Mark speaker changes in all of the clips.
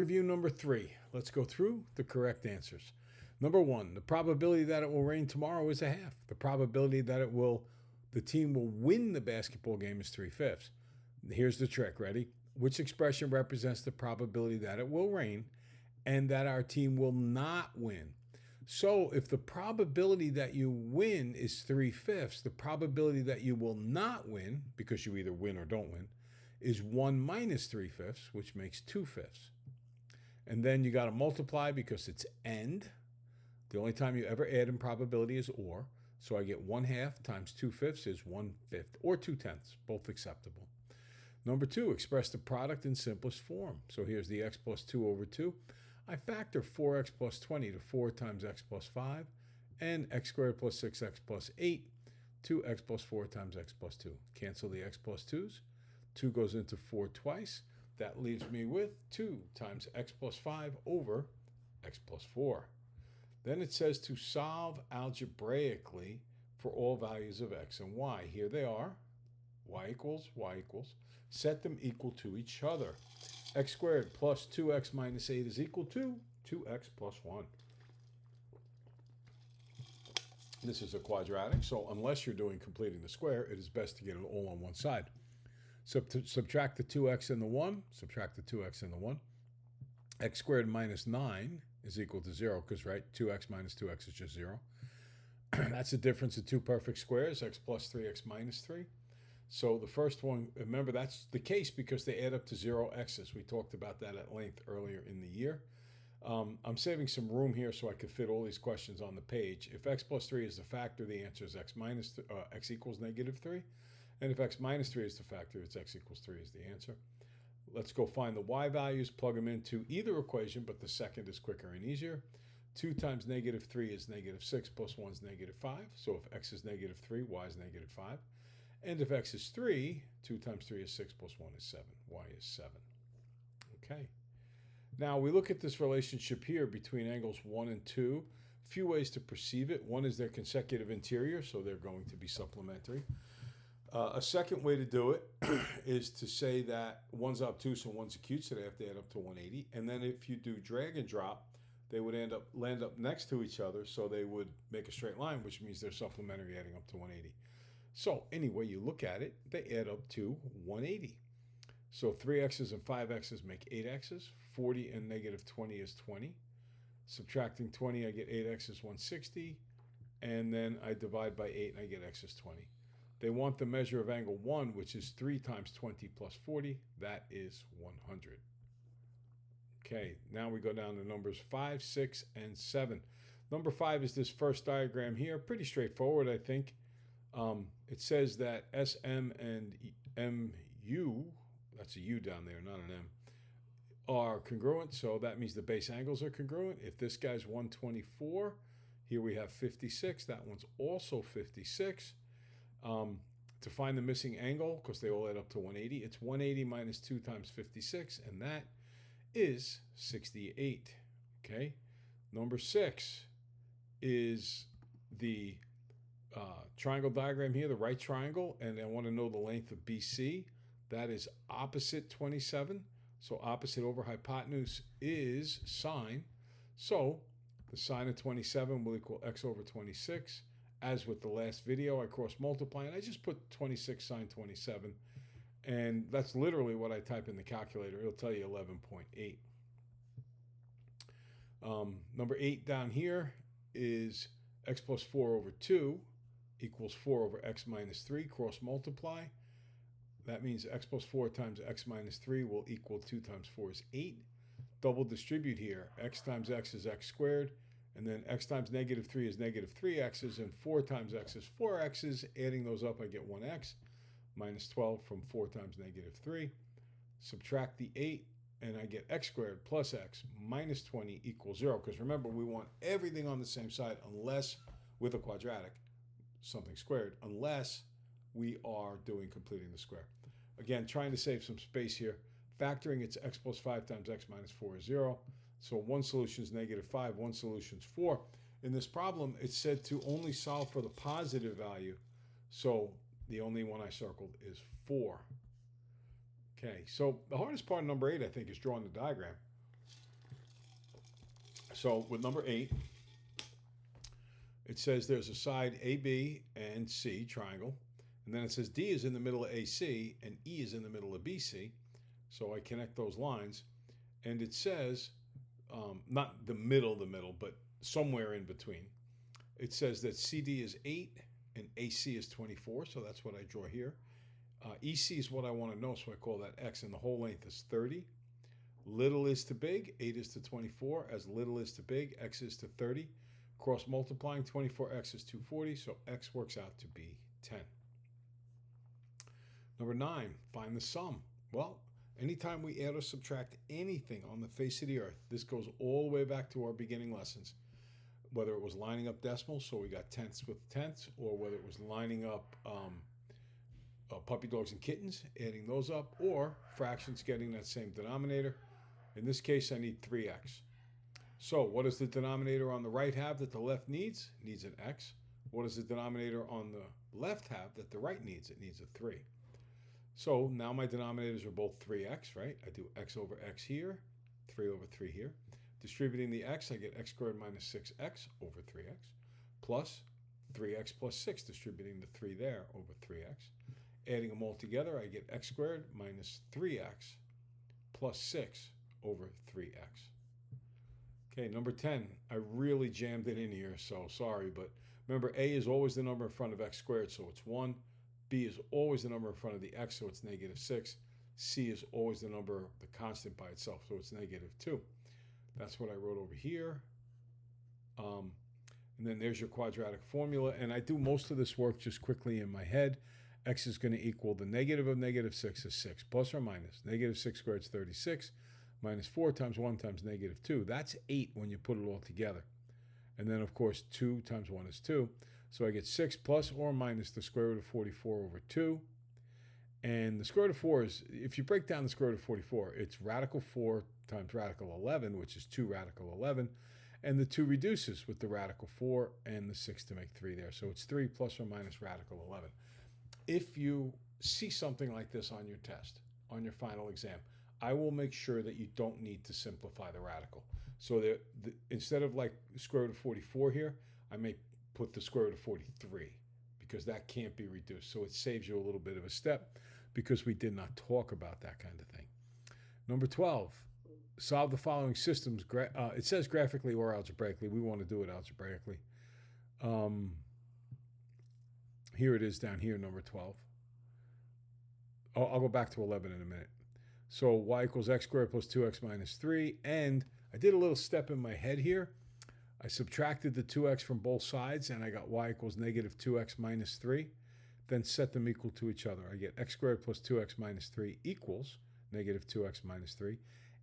Speaker 1: Review number 3. Let's go through the correct answers. Number 1, the probability that it will rain tomorrow is a half. The probability that the team will win the basketball game is 3/5. Here's the trick. Ready? Which expression represents the probability that it will rain and that our team will not win? So if the probability that you win is 3/5, the probability that you will not win, because you either win or don't win, is 1 minus 3/5, which makes 2/5. And then you got to multiply because it's and. The only time you ever add in probability is or. So I get 1/2 times 2/5 is 1/5 or 2/10, both acceptable. Number 2, express the product in simplest form. So here's the x plus 2 over 2. I factor 4x plus 20 to 4 times x plus 5 and x squared plus 6x plus 8 to x plus 4 times x plus 2. Cancel the x plus 2's. 2 goes into 4 twice. That leaves me with 2 times x plus 5 over x plus 4. Then it says to solve algebraically for all values of x and y. Here they are. Y equals. Set them equal to each other. X squared plus 2x minus 8 is equal to 2x plus 1. This is a quadratic, so unless you're doing completing the square, it is best to get it all on one side. Subtract the 2x and the 1. Subtract the 2x and the 1. X squared minus 9 is equal to 0 because, right, 2x minus 2x is just 0. That's the difference of two perfect squares, x plus 3x minus 3. So the first one, remember, that's the case because they add up to 0 x's. We talked about that at length earlier in the year. I'm saving some room here so I could fit all these questions on the page. If x plus 3 is the factor, the answer is x equals negative 3. And if x minus 3 is the factor, it's x equals 3 is the answer. Let's go find the y values, plug them into either equation, but the second is quicker and easier. 2 times negative 3 is negative 6 plus 1 is negative 5. So if x is negative 3, y is negative 5. And if x is 3, 2 times 3 is 6 plus 1 is 7. Y is 7. Okay. Now we look at this relationship here between angles 1 and 2. A few ways to perceive it. One is their consecutive interior, so they're going to be supplementary. A second way to do it is to say that one's obtuse and one's acute, so they have to add up to 180. And then if you do drag and drop, they would land up next to each other, so they would make a straight line, which means they're supplementary, adding up to 180. So any way you look at it, they add up to 180. So 3x's and 5x's make 8x's. 40 and negative 20 is 20. Subtracting 20, I get 8x is 160. And then I divide by 8 and I get x is 20. They want the measure of angle 1, which is 3 times 20 plus 40. That is 100. Okay, now we go down to numbers 5, 6, and 7. Number 5 is this first diagram here. Pretty straightforward, I think. It says that SM and MU, that's a U down there, not an M, are congruent. So that means the base angles are congruent. If this guy's 124, here we have 56. That one's also 56. To find the missing angle, because they all add up to 180, it's 180 minus 2 times 56, and that is 68. Okay. Number 6 is the triangle diagram here, the right triangle, and I want to know the length of BC. That is opposite 27. So opposite over hypotenuse is sine. So the sine of 27 will equal x over 26. As with the last video, I cross multiply, and I just put 26 sine 27. And that's literally what I type in the calculator. It'll tell you 11.8. Number 8 down here is x plus 4 over 2 equals 4 over x minus 3. Cross multiply. That means x plus 4 times x minus 3 will equal 2 times 4 is 8. Double distribute here. X times x is x squared. And then x times negative 3 is negative 3x's. And 4 times x is 4x's. Adding those up, I get 1x. Minus 12 from 4 times negative 3. Subtract the 8. And I get x squared plus x minus 20 equals 0. Because remember, we want everything on the same side unless, with a quadratic, something squared, unless we are doing completing the square. Again, trying to save some space here. Factoring, it's x plus 5 times x minus 4 is 0. So one solution is negative 5, one solution is 4. In this problem, it's said to only solve for the positive value. So the only one I circled is 4. Okay, so the hardest part of number 8, I think, is drawing the diagram. So with number 8, it says there's a side AB and C triangle, and then it says D is in the middle of AC and E is in the middle of BC. So I connect those lines, and it says, not the middle, but somewhere in between. It says that CD is 8 and AC is 24, so that's what I draw here. EC is what I want to know, so I call that X, and the whole length is 30. Little is to big, 8 is to 24. As little is to big, X is to 30. Cross multiplying, 24X is 240, so X works out to be 10. Number 9, find the sum. Well, anytime we add or subtract anything on the face of the earth, this goes all the way back to our beginning lessons, whether it was lining up decimals, so we got tenths with tenths, or whether it was lining up puppy dogs and kittens, adding those up, or fractions getting that same denominator. In this case, I need 3x. So what does the denominator on the right have that the left needs? It needs an x. What does the denominator on the left have that the right needs? It needs a 3. So now my denominators are both 3x, right? I do x over x here, 3 over 3 here. Distributing the x, I get x squared minus 6x over 3x, plus 3x plus 6, distributing the 3 there over 3x. Adding them all together, I get x squared minus 3x plus 6 over 3x. Okay, number 10, I really jammed it in here, so sorry, but remember, a is always the number in front of x squared, so it's 1. B is always the number in front of the x, so it's negative 6. C is always the number, the constant by itself, so it's negative 2. That's what I wrote over here. And then there's your quadratic formula, and I do most of this work just quickly in my head. X is going to equal the negative of negative 6 is 6, plus or minus. Negative 6 squared is 36, minus 4 times 1 times negative 2. That's 8 when you put it all together. And then, of course, 2 times 1 is 2. So I get 6 plus or minus the square root of 44 over 2. And the square root of 4 is, if you break down the square root of 44, it's radical 4 times radical 11, which is 2 radical 11. And the 2 reduces with the radical 4 and the 6 to make 3 there. So it's 3 plus or minus radical 11. If you see something like this on your test, on your final exam, I will make sure that you don't need to simplify the radical. So that instead of like square root of 44 here, I may put the square root of 43 because that can't be reduced. So it saves you a little bit of a step because we did not talk about that kind of thing. Number 12, solve the following systems. It says graphically or algebraically. We want to do it algebraically. Here it is down here, number 12. I'll go back to 11 in a minute. So y equals x squared plus 2x minus 3. And I did a little step in my head here. I subtracted the 2x from both sides, and I got y equals negative 2x minus 3. Then set them equal to each other. I get x squared plus 2x minus 3 equals negative 2x minus 3.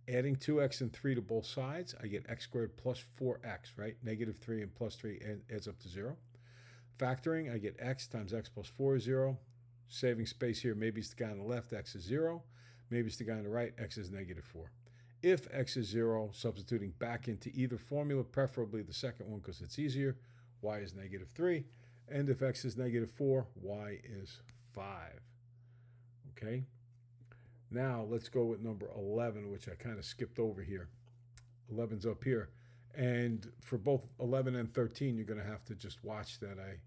Speaker 1: Adding 2x and 3 to both sides, I get x squared plus 4x, right? Negative 3 and plus 3 adds up to 0. Factoring, I get x times x plus 4 is 0. Saving space here, maybe it's the guy on the left, x is 0. Maybe it's the guy on the right, x is negative 4. If x is 0, substituting back into either formula, preferably the second one because it's easier, y is negative 3. And if x is negative 4, y is 5. Okay? Now let's go with number 11, which I kind of skipped over here. 11's up here. And for both 11 and 13, you're going to have to just watch that I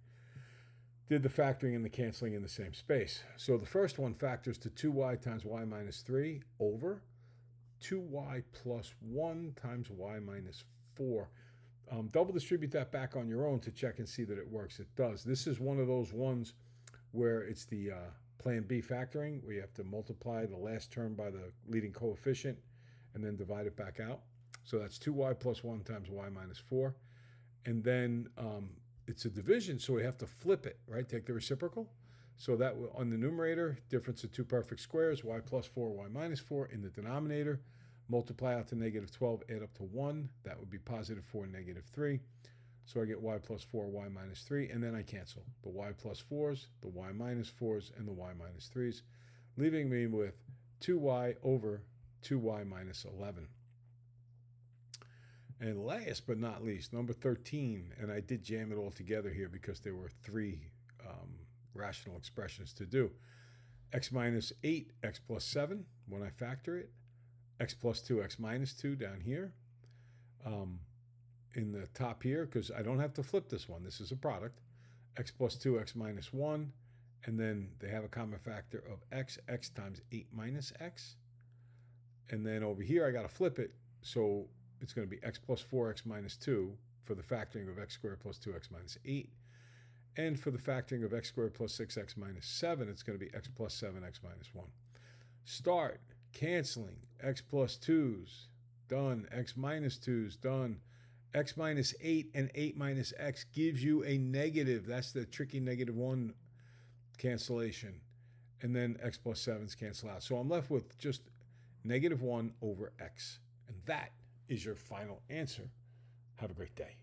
Speaker 1: did the factoring and the canceling in the same space. So the first one factors to 2y times y minus 3 over 2y plus 1 times y minus 4. Double distribute that back on your own to check and see that it works. It does. This is one of those ones where it's the plan B factoring, where you have to multiply the last term by the leading coefficient and then divide it back out. So that's 2y plus 1 times y minus 4. And then it's a division, so we have to flip it, right? Take the reciprocal. So that on the numerator, difference of two perfect squares, y plus 4, y minus 4. In the denominator, multiply out to negative 12, add up to 1. That would be positive 4, negative 3. So I get y plus 4, y minus 3, and then I cancel the y plus 4s, the y minus 4s, and the y minus 3s, leaving me with 2y over 2y minus 11. And last but not least, number 13, and I did jam it all together here because there were 3 rational expressions to do. X minus 8, x plus 7, when I factor it. X plus 2, x minus 2 down here. in the top here, because I don't have to flip this one. This is a product. X plus 2, x minus 1. And then they have a common factor of x times 8 minus x. And then over here, I got to flip it. So it's going to be x plus 4, x minus 2 for the factoring of x squared plus 2x minus 8. And for the factoring of x squared plus 6x minus 7, it's going to be x plus 7, x minus 1. Start canceling. X plus 2's, done. X minus 2's, done. X minus 8 and 8 minus x gives you a negative. That's the tricky -1 cancellation. And then x plus 7's cancel out. So I'm left with just -1 over x. And that is your final answer. Have a great day.